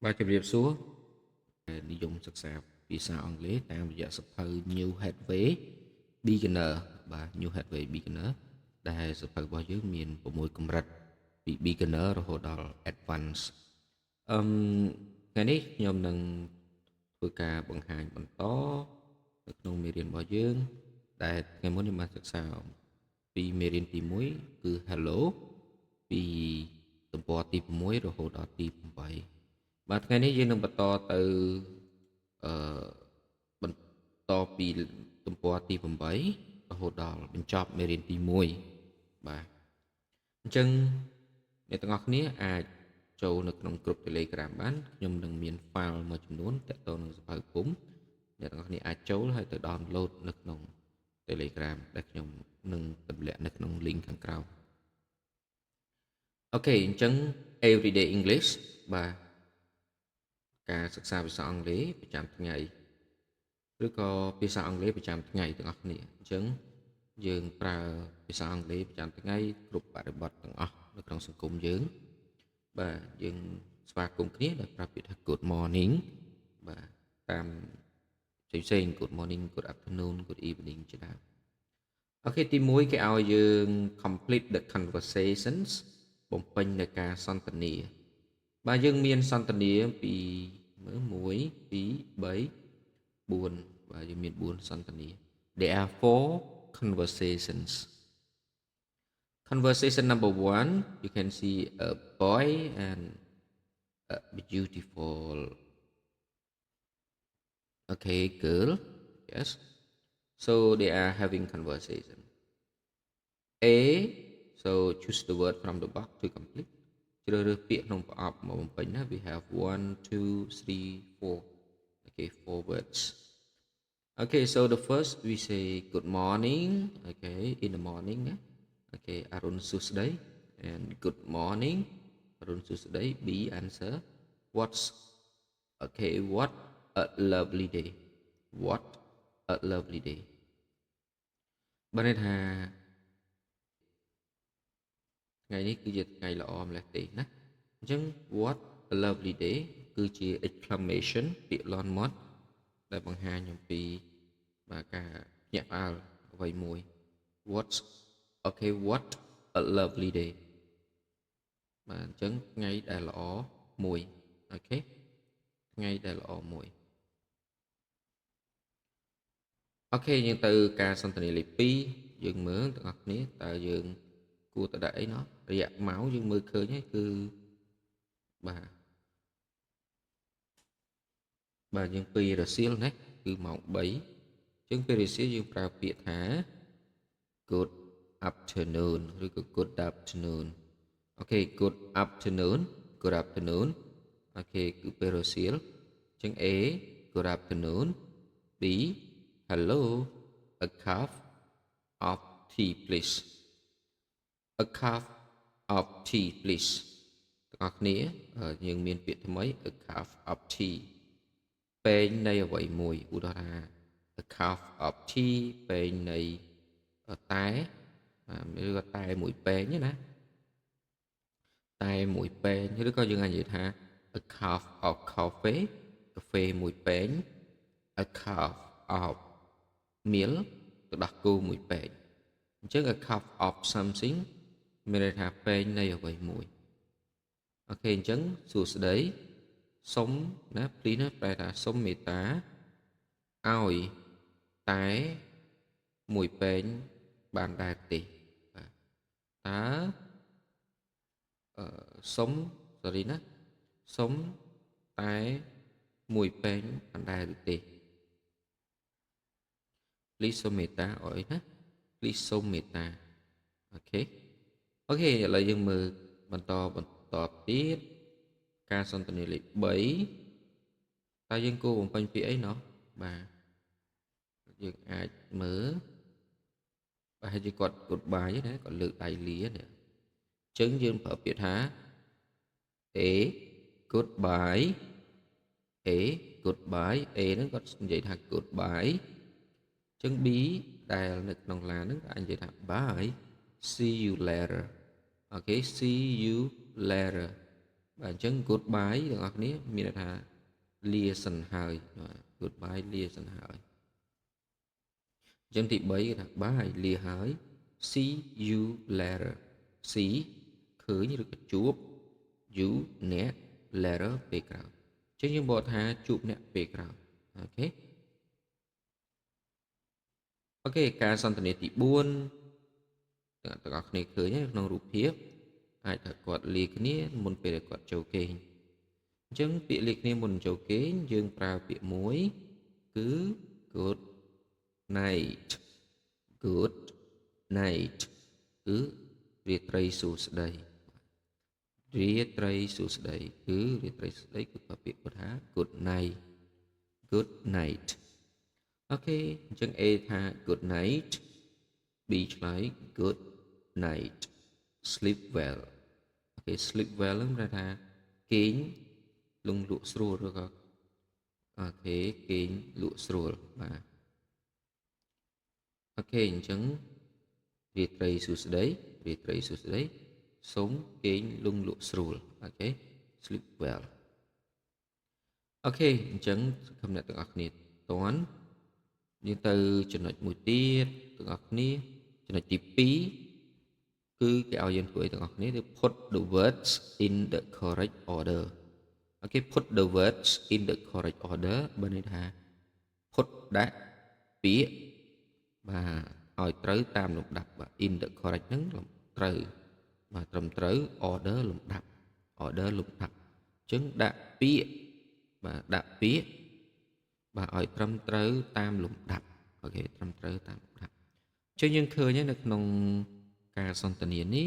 Ba chụp điệp xuống đi dùng thực xa vì sao anh lý đang bây giờ sắp hơi new headway beginner và new headway beginner đây sắp hơi bao nhiêu miền của môi công rạch bị beginner rồi đó advanced ngày này nhóm nâng tôi cả bằng hành bằng to được nông mê riêng bao nhiêu đây ngày muốn đi mà thực sao vì mê riêng tìm muối cứ hello vì tầm bò tìm muối rồi hồ đó tìm vậy បាទថ្ងៃនេះយើងនឹងបន្តទៅបន្តពីទំព័រទី8រហូតដល់បញ្ចប់មេរៀនទី1បាទអញ្ចឹងអ្នកទាំងអស់គ្នាអាចចូលនៅក្នុងក្រុម Telegram បានខ្ញុំនឹងមាន file មួយចំនួនទាក់ទងនឹងសភៅគុំអ្នកទាំងអស់គ្នាអាចចូលហើយទៅ download នៅក្នុង Telegram ដែលខ្ញុំនឹងទម្លាក់នៅក្នុង link ខាងក្រោមអូខេអញ្ចឹង everyday English បាទការសិក្សាភាសាអង់គ្លេសប្រចាំថ្ងៃឬក៏ភាសាអង់គ្លេសប្រចាំថ្ងៃទាំងអស់គ្នាអញ្ចឹងយើងប្រើភាសាអង់គ្លេសប្រចាំថ្ងៃគ្រប់បរិបទទាំងអស់នៅក្នុងសង្គមយើងបាទយើងស្វាគមន៍គ្នាដោយប្រើពាក្យថា good morning បាទតាមផ្សេងៗ good morning good afternoon good evening ជាដើមអូខេទី1គេឲ្យយើង complete the conversations បំពេញនៅការសន្ទនាបាទយើងមានសន្ទនាពី1 2 3 4បាទយើងមាន4សន្ទនា there are 4 conversations conversation number 1 you can see a boy and a beautiful okay girl yes so they are having conversation a so choose the word from the box to complete ជ្រើសរើសពាក្យក្នុងប្រអប់មកបំពេញណា we have 1 2 3 4 okay 4 words okay so the first we say good morning okay in the morning okay អរុនសួស្ដី and good morning អរុនសួស្ដី B answer what's okay what a lovely day what a lovely day បានន័យថាថ្ងៃនេះគឺជាថ្ងៃល្អម្លេះទេណាអញ្ចឹង what a lovely day គឺជា exclamation ពាក្យលន់មាត់ដែលបង្ហាញអំពីបាទការញាក់ផ្អើលអ្វីមួយ what's okay what a lovely day បាទអញ្ចឹងថ្ងៃដែលល្អមួយអូខេថ្ងៃដែលល្អមួយអូខេយើងទៅការសន្ទនាលេខ2យើងមើលទាំងអស់គ្នាតើយើងគួរទៅដាក់អីណោះរយៈម៉ោងយើងមើលឃើញហើយគឺបាទយើងពីរសៀលណាគឺម៉ោង3អញ្ចឹងពេលរសៀលយើងប្រើពាក្យថា good afternoon ឬក៏ good afternoon អូខេ good afternoon good afternoon អូខេគឺពេលរសៀលអញ្ចឹង A good afternoon B hello a cup of tea please a cup of tea please ទាំងអស់គ្នាយើងមានពាក្យថ្មី a cup of tea ពេងនៃអ្វីមួយឧទាហរណ៍ a cup of tea ពេងនៃតែឬក៏តែមួយពេងណាតែមួយពេងឬក៏យើងអាចនិយាយថា a cup of coffee កាហ្វេមួយពេង a cup of milk ទឹកដោះគោមួយពេងអញ្ចឹង a cup of something មានន័យថាពេងនៃអ្វីមួយអូខេអញ្ចឹងសួស្ដីសុំណា please ណាប្រែថាសុំមេត្តាឲ្យតែមួយពេងបានដែរទេបាទតើសុំ sorry ណាសុំតែមួយពេងបានដែរឬទេ please សុំមេត្តាអីណា please សុំមេត្តាអូខេអូខេឥឡូវយើងមើលបន្តទៀតការសន្ទនាលេខ3តើយើងគួរបំពេញពាក្យអីណោះបាទយើងអាចមើលប្រហែលជាគាត់ goodbye ណាគាត់លើកដៃលានេះអញ្ចឹងយើងប្រើពាក្យថា A goodbye A goodbye A ហ្នឹងគាត់និយាយថា goodbye អញ្ចឹង B ដែលនៅក្នុងឡានហ្នឹងអាចនិយាយថា bye see you later អូខេ see you later và chân goodbyeទាំងអស់គ្នាមានន័យថាលាសិនហើយ goodbye លាសិនហើយចឹងទី3គេថា bye លាហើយ see you later see ឃើញឬក៏ជួប you អ្នក later ពេលក្រោយចឹងយើងបកថាជួបអ្នកពេលក្រោយអូខេអូខេការសន្ទនាទី4ទាំងអស់គ្នាឃើញក្នុងរូបភាពអាចថាគាត់លាគ្នាមុនពេលគាត់ចូលគេងអញ្ចឹងពាក្យលាគ្នាមុនចូលគេងយើងប្រើពាក្យមួយគឺ good night good night គឺរាត្រីសួស្តីរាត្រីសួស្តីគឺរាត្រីសួស្តីគឺពាក្យថា good night good night អូខេអញ្ចឹង A ថា good night B ឆ្លើយ good night sleep well អូខេ sleep well ហ្នឹងប្រែថាគេងលង់លក់ស្រួលឬក៏អូខេគេងលក់ស្រួលបាទអូខេអញ្ចឹងរាត្រីសួស្តីរាត្រីសួស្តីសូមគេងលង់លក់ស្រួលអូខេ sleep well អូខេអញ្ចឹងសង្ឃឹមអ្នកទាំងអស់គ្នាតន់យើងទៅចំណុចមួយទៀតទាំងអស់គ្នាចំណុចទី2គឺគេឲ្យយើងធ្វើឲ្យទាំងអស់គ្នាគឺ put the words in the correct order អូខេ put the words in the correct order បើន័យថា put ដាក់ពាក្យបាទឲ្យត្រូវតាមលំដាប់បាទ in the correct ហ្នឹងត្រូវបាទត្រឹមត្រូវ order លំដាប់ order លំដាប់អញ្ចឹងដាក់ពាក្យបាទដាក់ពាក្យបាទឲ្យត្រឹមត្រូវតាមលំដាប់អូខេត្រឹមត្រូវតាមលំដាប់អញ្ចឹងយើងឃើញនៅក្នុងការសន្ទនានេះ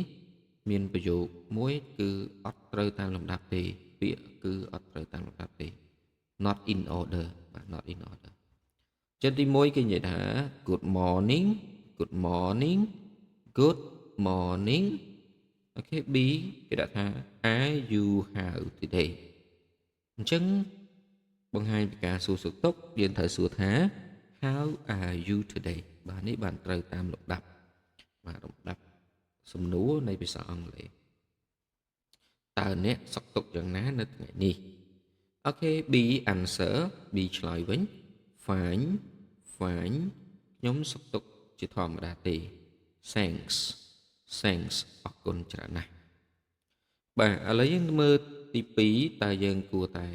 មានប្រយោគមួយគឺអត់ត្រូវតាមលំដាប់ទេពាក្យគឺអត់ត្រូវតាមលំដាប់ទេ not in order បាទ not in order ចឹងទី1គេនិយាយថា good morning good morning good morning អូខេ B គេដាក់ថា are you how today អញ្ចឹងបង្ហាញពីការសួរសុខទុក្ខយើងត្រូវសួរថា how are you today បាទនេះបានត្រូវតាមលំដាប់បាទលំដាប់សំណួរនៃភាសាអង់គ្លេសតើអ្នកសុខទុក្ខយ៉ាងណានៅថ្ងៃនេះអូខេ B answer B ឆ្លើយវិញ fine fine ខ្ញុំសុខទុក្ខជាធម្មតាទេ thanks thanks អរគុណច្រើនណាស់បាទឥឡូវយើងមើលទី2តើយើងគួរតែ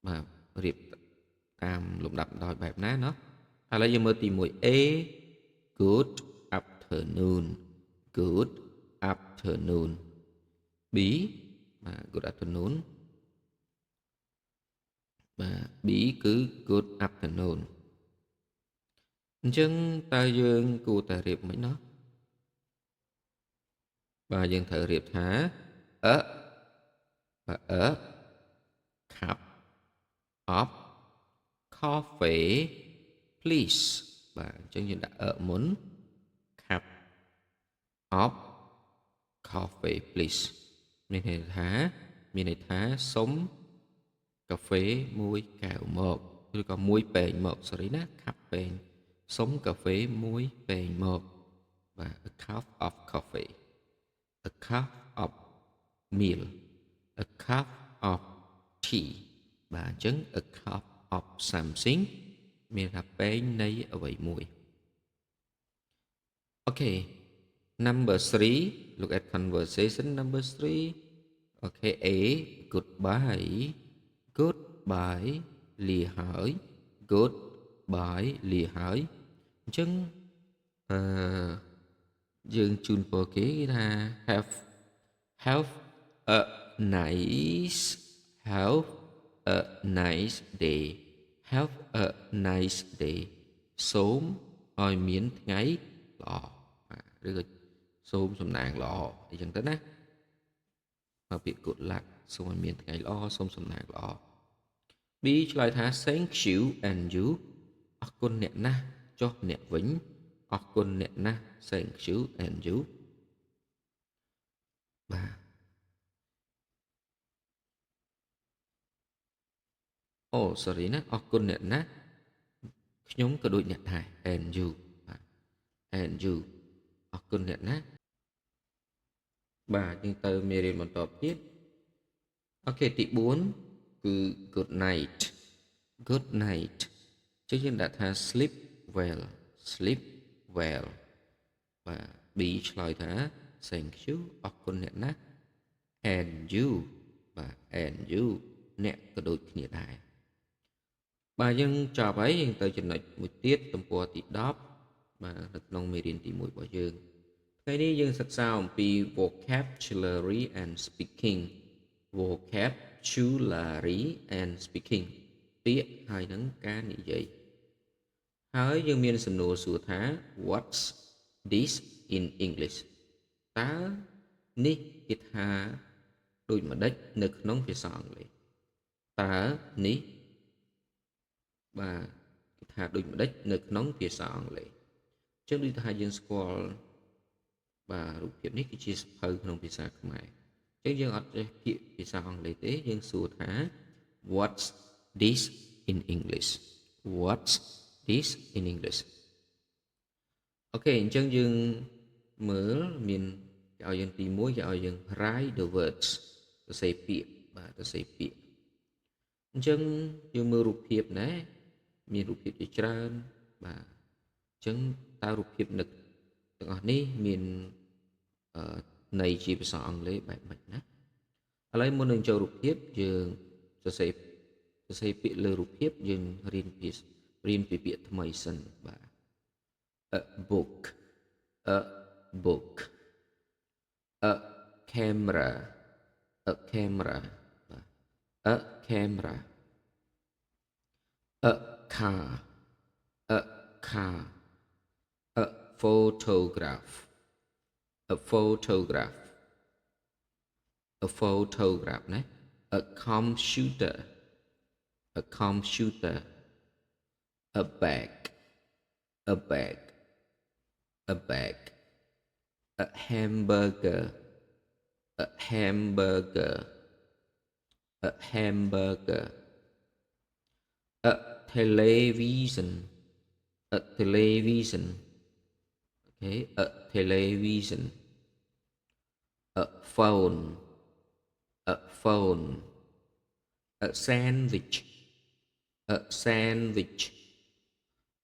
បាទរៀបតាមលំដាប់ដោយបែបណាเนาะឥឡូវយើងមើលទី1 A good afternoon good afternoon B បាទ good afternoon បាទ B គឺ good afternoon អញ្ចឹងតើយើងគួរតែរៀបមិនเนาะបាទយើងត្រូវរៀបថា a cup of coffee please បាទអញ្ចឹងយើងដាក់មុន cup of coffee please មានន័យថាសុំកាហ្វេមួយកែវមកឬក៏មួយពែងមក sorry ណា cup ពែងសុំកាហ្វេមួយពែងមកបាទ a cup of coffee a cup of meal a cup of tea បាទអញ្ចឹង a cup of something មានថាពែងនៃអ្វីមួយអូខេ number 3 look at conversation number 3 អូខេ A goodbye goodbye លាហើយ goodbye លាហើយអញ្ចឹងយើងជូនពរគេថា have a nice day have a nice day សូមឲ្យមានថ្ងៃល្អឬក៏សូមសំណាងល្អអញ្ចឹងទៅណាមកពាក្យ good luck សូមឲ្យមានថ្ងៃល្អសូមសំណាងល្អ B ឆ្លើយថា thank you and you អរគុណអ្នកណាស់ចុះអ្នកវិញអរគុណអ្នកណាស់ thank you and you បាទអូ sorry ណាអរគុណអ្នកណាស់ខ្ញុំក៏ដូចអ្នកដែរ and you បាទ and you អរគុណអ្នកណាស់ បាទយើងទៅមេរៀនបន្តទៀតអូខេទី4គឺ good night good night ចឹងយើងដាក់ថា sleep well sleep well បាទ B ឆ្លើយថា thank you អរគុណអ្នកណាស់ and you បាទ and you អ្នកក៏ដូចគ្នាដែរបាទយើងចប់ហើយយើងទៅចំណុចមួយទៀតទំព័រទី10បាទនៅក្នុងមេរៀនទី1របស់យើងថ្ងៃនេះយើងសិក្សាអំពី vocabulary and speaking vocabulary and speaking ពាក្យហើយនឹងការនិយាយហើយយើងមានសំណួរសួរថា what's this in English តើនេះគេថាដូចម្ដេចនៅក្នុងភាសាអង់គ្លេសតើនេះបាទគេថាដូចម្ដេចនៅក្នុងភាសាអង់គ្លេសអញ្ចឹងដូចថាយើងស្គាល់បាទរូបភាពនេះគឺជាសភៅក្នុងភាសាខ្មែរអញ្ចឹងយើងអត់ចេះពាក្យភាសាអង់គ្លេសទេយើងសួរថា what's this in English what's this in English អូខេអញ្ចឹងយើងមើលមានគេឲ្យយើងទី1គេឲ្យយើង write the words សរសេរពាក្យបាទសរសេរពាក្យអញ្ចឹងយើងមើលរូបភាពណាមានរូបភាពជាច្រើនបាទអញ្ចឹងតើរូបភាពនឹកទាំងអស់នេះមានន័យជាភាសាអង់គ្លេសបែបម៉េចណាឥឡូវមុននឹងចូលរូបភាពយើងសរសេរពាក្យលើរូបភាពយើងរៀនពីពាក្យថ្មីសិនបាទ a book a book a camera a camera a camera a car a car a photograph a photograph a photograph ណា a computer a computer a bag a bag a bag a hamburger a hamburger a hamburger a television a television okay a television a phone a phone a sandwich a sandwich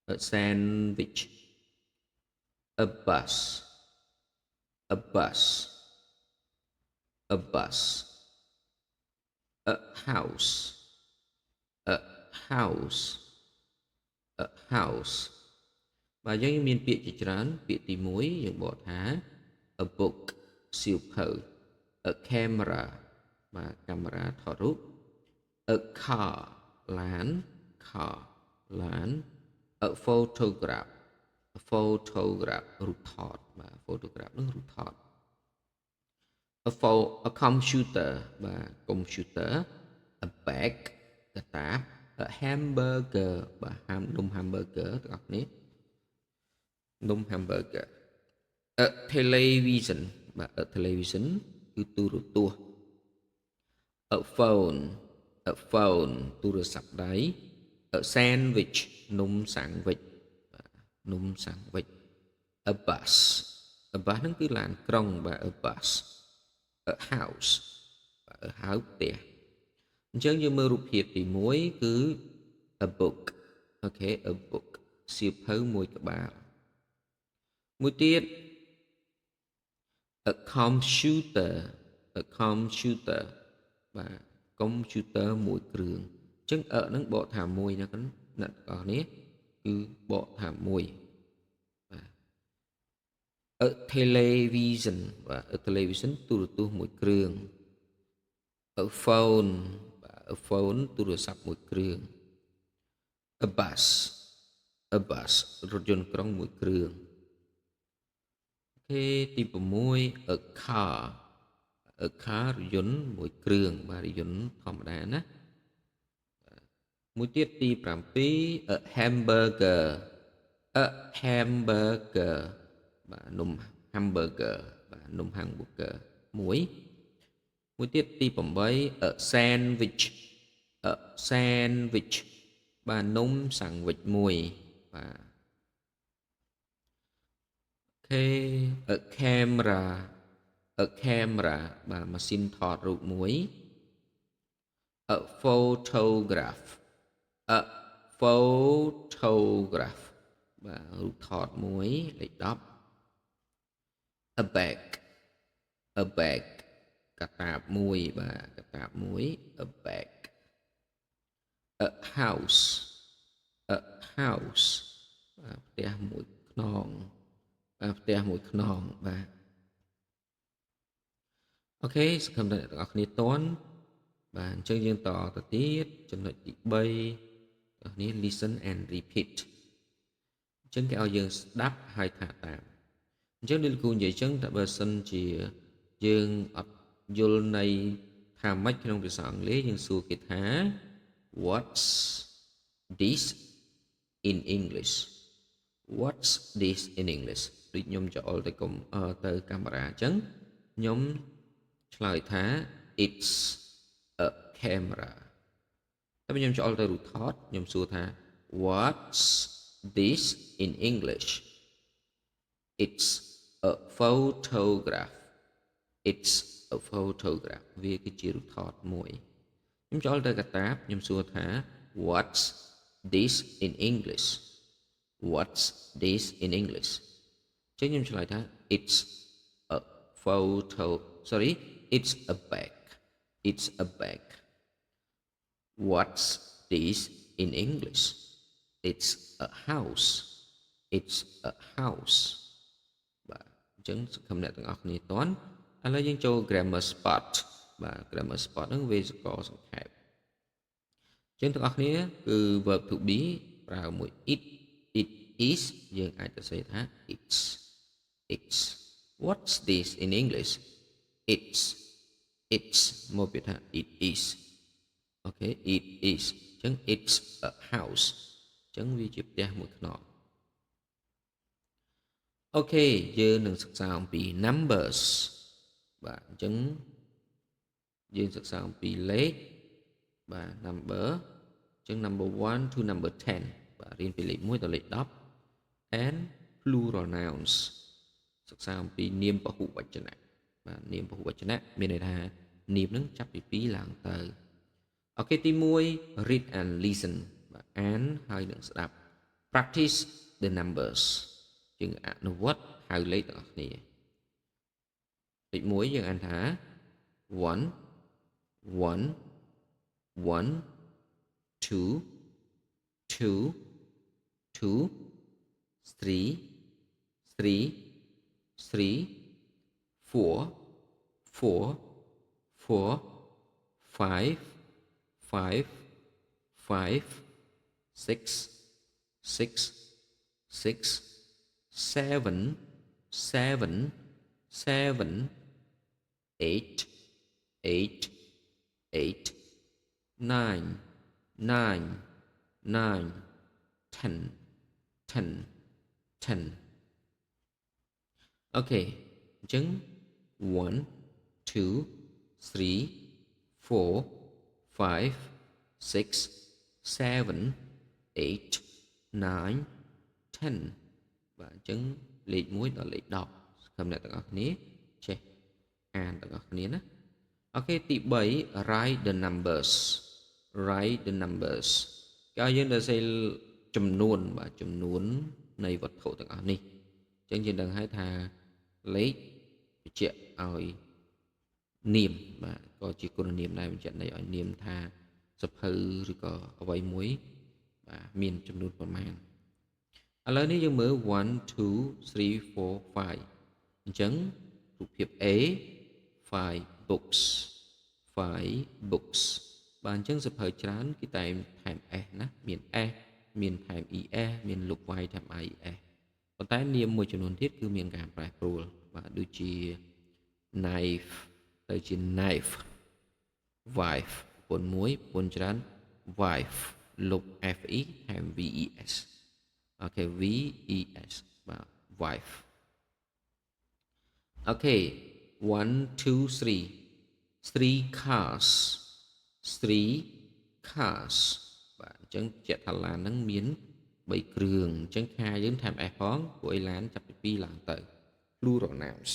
a sandwich a bus a bus a bus a house a house a house បាទយើងមានពាក្យជាច្រើនពាក្យទី1យើងបកថា a book សៀវភៅ a camera បាទកាមេរ៉ាថតរូប a car ឡាន car ឡាន a photograph photograph រូបថតបាទ photograph នឹងរូបថត a computer បាទ computer a bag កាតាប a hamburger បាទនំ hamburger ទាំងអស់គ្នានំ hamburger a television បាទ a television គឺទូរទស្សន៍ a phone ទូរស័ព្ទដៃ a sandwich នំសាំងវិចនំសាំងវិច a bus ហ្នឹងគឺឡានក្រុងបាទ a bus a house បាទ a house ផ្ទះអញ្ចឹងយើងមើលរូបភាពទី1គឺ a book អូខេ a book សៀវភៅមួយក្បាលមួយទៀត a computer បាទ computer មួយគ្រឿងអញ្ចឹងហ្នឹងបកថាមួយណាអ្នកទាំងអស់នេះគឺបកថាមួយបាទ a television បាទ a television ទូរទស្សន៍មួយគ្រឿង a phone បាទ a phone ទូរស័ព្ទមួយគ្រឿង a bus រថយន្តក្រុងមួយគ្រឿងអូខេទី6 a car រថយន្តមួយគ្រឿងបាទរថយន្តធម្មតាណាមួយទៀតទី7 a hamburger បាទនំ hamburger បាទនំ hamburger មួយទៀតទី8 a sandwich បាទនំសាំងវិចមួយបាទអូខេ a camera a camera បាទម៉ាស៊ីនថតរូបមួយ a photograph a photograph បាទរូបថតមួយលេខ10 a bag a bag កាតាបមួយបាទកាតាបមួយ a bag a house a house បាទផ្ទះមួយខ្នងបាទផ្ទះមួយខ្នងបាទអូខេសង្ឃឹមថាអ្នកទាំងអស់គ្នាតន់បាទអញ្ចឹងយើងតទៅទៀតចំណុចទី3អ្នកគ្នា listen and repeat អញ្ចឹងគេឲ្យយើងស្ដាប់ហើយថាតាមអញ្ចឹងដូចគ្រូនិយាយអញ្ចឹងតែបើសិនជាយើងអត់យល់ន័យថាម៉េចក្នុងភាសាអង់គ្លេសយើងសួរគេថា what's this in English what's this in English ដូចខ្ញុំចូលទៅកាមេរ៉ាអញ្ចឹងខ្ញុំឆ្លើយថា it's a camera តែខ្ញុំចូលទៅរូបថតខ្ញុំសួរថា what's this in English it's a photograph it's a photograph វាគឺជារូបថតមួយខ្ញុំចូលទៅកាតាបខ្ញុំសួរថា what's this in English what's this in English ចឹងខ្ញុំឆ្លើយថា it's a it's a bag it's a bag what's this in English it's a house it's a house បាទអញ្ចឹងសង្ឃឹមអ្នកទាំងអស់គ្នាតន់ឥឡូវយើងចូល grammar spot បាទ grammar spot ហ្នឹងវេយ្យាករណ៍សង្ខេបអញ្ចឹងទាំងអស់គ្នាគឺ verb to be ប្រើមួយ it is យើងអាចទៅសេថា it's what's this in English it's មកពីថា it is អូខេ it is អញ្ចឹង it's a house អញ្ចឹងវាជាផ្ទះមួយខ្នងអូខេយើងនឹងសិក្សាអំពី numbers បាទអញ្ចឹងយើងសិក្សាអំពីលេខបាទ number អញ្ចឹង number 1 to number 10 បាទរៀនពីលេខ1ដល់លេខ10 and plural nouns សិក្សាអំពីនាមពហុវចនៈបាទនាមពហុវចនៈមានន័យថានាមនឹងចាប់ពី2ឡើងទៅអូខេទី1 read and listen បាទអានហើយនឹងស្ដាប់ practice the numbers យើងអនុវត្តហៅលេខទាំងអស់គ្នាលេខ1យើងអានថា 1 1 1 2 2 2 3 3 3 4 4 4 5 5 5 6 6 6 7 7 7 8 8 8 9 9 9 10 10 10 អូខេអញ្ចឹង1 2 3 4 5 6 7 8 9 10បាទអញ្ចឹងលេខ1ដល់លេខ10សម្រាប់អ្នកទាំងអស់គ្នាចេះអានទាំងអស់គ្នាណាអូខេទី3 write the numbers write the numbers គេឲ្យយើងទៅសេចំនួនបាទចំនួននៃវត្ថុទាំងអស់នេះអញ្ចឹងយើងដឹងហើយថាលេខបញ្ជាក់ឲ្យនាមបាទក៏ជាគុណនាមដែរបញ្ជាក់ន័យឲ្យនាមថាសភៅឬក៏អ្វីមួយបាទមានចំនួនប្រមាណឥឡូវនេះយើងមើល1 2 3 4 5អញ្ចឹងរូបភាព A 5 books 5 books បាទអញ្ចឹងសភៅច្រើនគេតែងថែម S ណាមាន S មានថែម ES មានលុប Y ថែម IES ប៉ុន្តែនាមមួយចំនួនទៀតគឺមានការប្រែប្រួលបាទដូចជា knife ទៅជា knife wife ប្រពន្ធមួយប្រពន្ធច្រើន wife លុប FE ថែម VES អូខេ VES បាទ wife អូខេ1 2 3 3 cars 3 cars បាទអញ្ចឹងជាក់ថាឡានហ្នឹងមាន3គ្រឿងអញ្ចឹងខាយើងថែម S ផងព្រោះអីឡានចាប់ពី2ឡើងទៅ plural nouns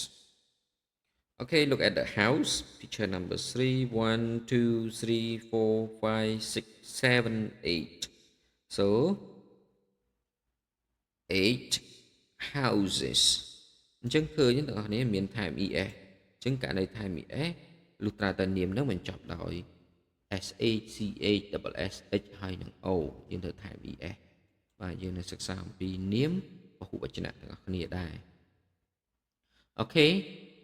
Okay, look at the house. Picture number 3. 1, 2, 3, 4, 5, 6, 7, 8. So 8 houses. អញ្ចឹងឃើញទាំងអស់គ្នាមាន time es អញ្ចឹងករណី time es លុះត្រាតែនាមនឹងបញ្ចប់ដោយ sh ch double s h ហើយនឹង o យើងត្រូវ time es បាទយើងនឹងសិក្សាអំពីនាមពហុវចនៈទាំងអស់គ្នាដែរ Okay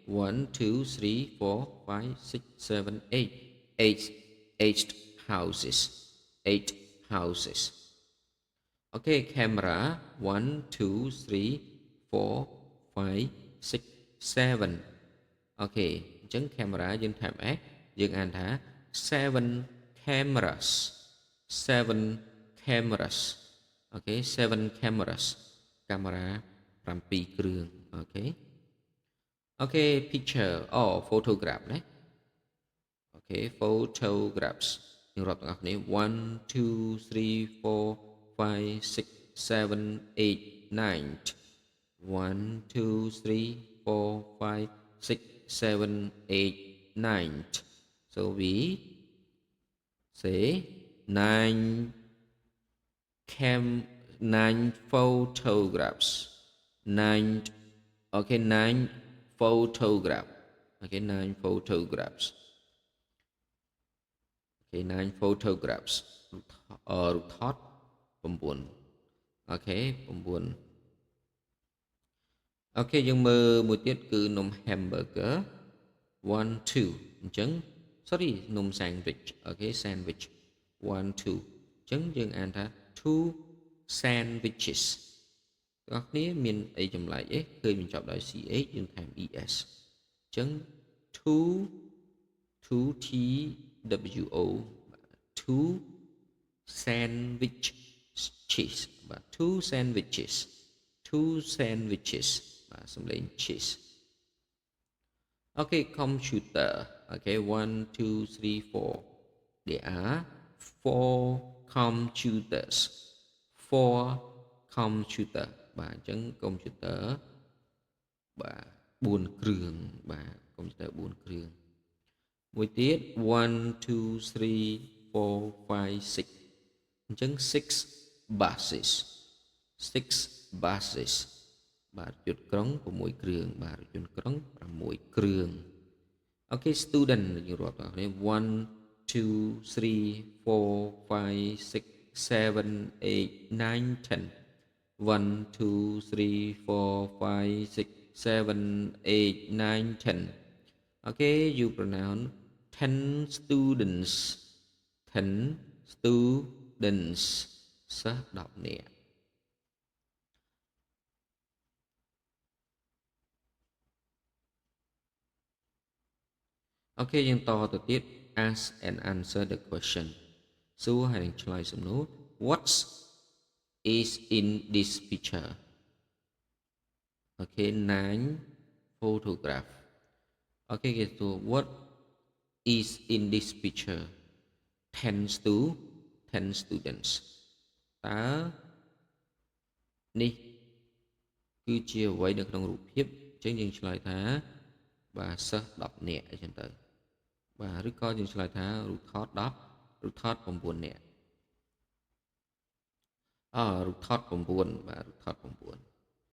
1 2 3 4 5 6 7 8 8 houses 8 houses Okay, camera 1, 2, 3, 4, 5, 6, 7. Okay, អញ្ចឹង camera យើងថែម s យើងអានថា 7 cameras 7 cameras. Okay, 7 cameras. កាមេរ៉ា7គ្រឿង Okay. Okay, picture photograph ណា Okay, photographs យើងរាប់ទាំងអស់គ្នា 1 2 3 4 5 6 7 8 9 1 2 3 4 5 6 7 8 9 so we say 9 photographs 9 okay 9 photograph okay 9 photographs okay 9 photographs រូបថត9 Okay 9 Okay យើងមើលមួយទៀតគឺនំ hamburger 1 2អញ្ចឹង sorry នំ sandwich Okay sandwich 1 2អញ្ចឹងយើងអានថា two sandwiches ទាំងអស់គ្នាមានអីចម្លែកអីឃើញបញ្ចប់ដោយ ch យើងថែម es អញ្ចឹង two t w o two sandwiches បាទ two sandwiches បាទសំឡេង cheese Okay computer Okay 1 2 3 4 there are 4 computers 4 computer បាទអញ្ចឹង computer បាទ4គ្រឿងបាទ computer 4គ្រឿងមួយទៀត 1 2 3 4 5 6អញ្ចឹង 6 buses 6 buses បាទរថយន្តក្រុង6គ្រឿងបាទរថយន្តក្រុង6គ្រឿង Okay student យើងរាប់ដល់គ្នា1 2 3 4 5 6 7 8 9 10 1 2 3 4 5 6 7 8 9 10 Okay you pronounce 10 students 10 students សិស្ស10នាក់ Okay យើងតទៅទៀត ask and answer the question សួរហើយនឹងឆ្លើយសំណួរ what is in this picture Okay 9 photograph Okay គេសួរ what is in this picture 10 students តើនេះគឺជាអ្វីនៅក្នុងរូបភាពអញ្ចឹងយើងឆ្លើយថាបាទសិស្ស10នាក់អញ្ចឹងទៅបាទឬក៏យើងឆ្លើយថារូបថត10រូបថត9នាក់រូបថត9បាទរូបថត9